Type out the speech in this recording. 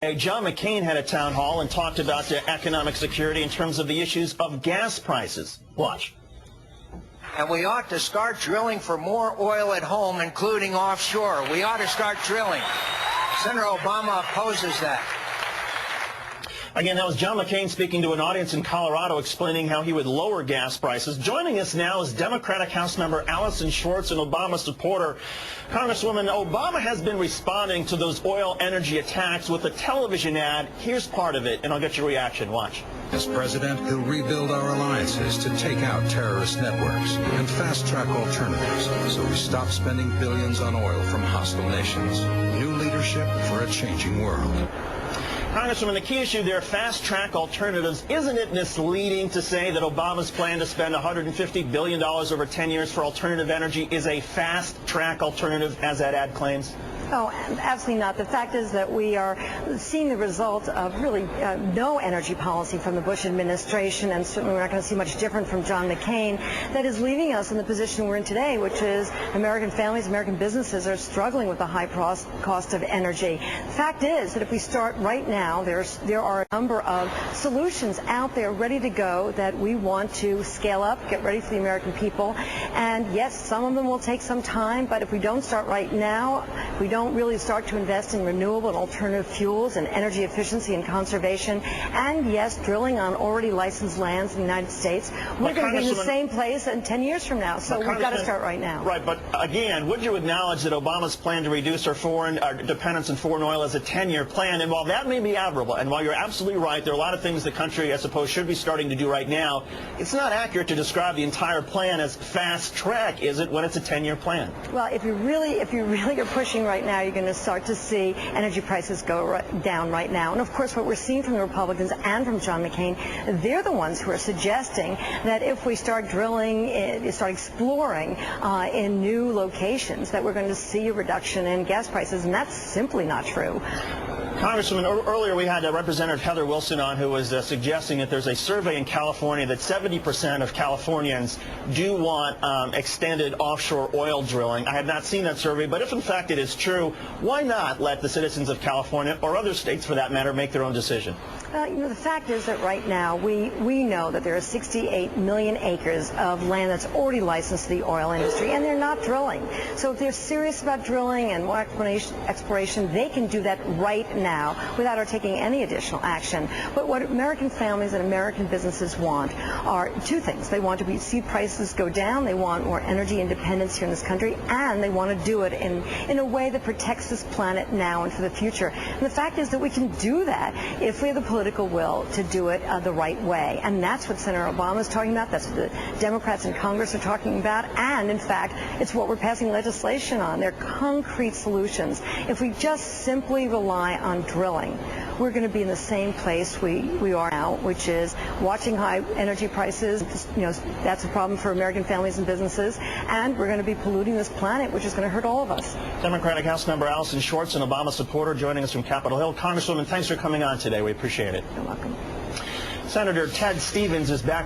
John McCain had a town hall and talked about the economic security in terms of the issues of gas prices. Watch. And we ought to start drilling for more oil at home, including offshore. We ought to start drilling. Senator Obama opposes that. Again, that was John McCain speaking to an audience in Colorado explaining how he would lower gas prices. Joining us now is Democratic House member Allyson Schwartz, an Obama supporter. Congresswoman, Obama has been responding to those oil energy attacks with a television ad. Here's part of it, and I'll get your reaction. Watch. As president, he'll rebuild our alliances to take out terrorist networks and fast-track alternatives so we stop spending billions on oil from hostile nations. New leadership for a changing world. Congresswoman, the key issue there, fast-track alternatives. Isn't it misleading to say that Obama's plan to spend $150 billion over 10 years for alternative energy is a fast-track alternative, as that ad claims? Oh, absolutely not. The fact is that we are seeing the result of really no energy policy from the Bush administration, and certainly we're not going to see much different from John McCain, that is leaving us in the position we're in today, which is American families, American businesses are struggling with the high cost of energy. The fact is that if we start right now, there are a number of solutions out there ready to go that we want to scale up, get ready for the American people. And yes, some of them will take some time, but if we don't start right now, we don't really start to invest in renewable and alternative fuels and energy efficiency and conservation, and yes, drilling on already licensed lands in the United States, we're going to be in the same place in 10 years from now. So we've got to start right now. Right, but again, would you acknowledge that Obama's plan to reduce our dependence on foreign oil is a 10-year plan? And while that may be admirable, and while you're absolutely right, there are a lot of things the country, I suppose, should be starting to do right now, it's not accurate to describe the entire plan as fast track, is it, when it's a 10-year plan? Well, if you really are pushing right now, you're going to start to see energy prices go down right now. And of course, what we're seeing from the Republicans and from John McCain, they're the ones who are suggesting that if we start drilling, start exploring in new locations, that we're going to see a reduction in gas prices, and that's simply not true. Congresswoman, earlier we had Representative Heather Wilson on, who was suggesting that there's a survey in California that 70% of Californians do want extended offshore oil drilling. I have not seen that survey, but if in fact it is true, why not let the citizens of California, or other states for that matter, make their own decision? The fact is that right now we know that there are 68 million acres of land that's already licensed to the oil industry, and they're not drilling. So if they're serious about drilling and more exploration, they can do that right now without our taking any additional action. But what American families and American businesses want are two things. They want to see prices go down, they want more energy independence here in this country, and they want to do it in a way that protects this planet now and for the future. And the fact is that we can do that if we have the political will to do it the right way. And that's what Senator Obama is talking about. That's what the Democrats in Congress are talking about. And in fact, it's what we're passing legislation on. They're concrete solutions. If we just simply rely on drilling, we're going to be in the same place we are now, which is watching high energy prices. That's a problem for American families and businesses, and we're going to be polluting this planet, which is going to hurt all of us. Democratic House member Allyson Schwartz, an Obama supporter, joining us from Capitol Hill. Congresswoman, thanks for coming on today. We appreciate it. You're welcome. Senator Ted Stevens is back.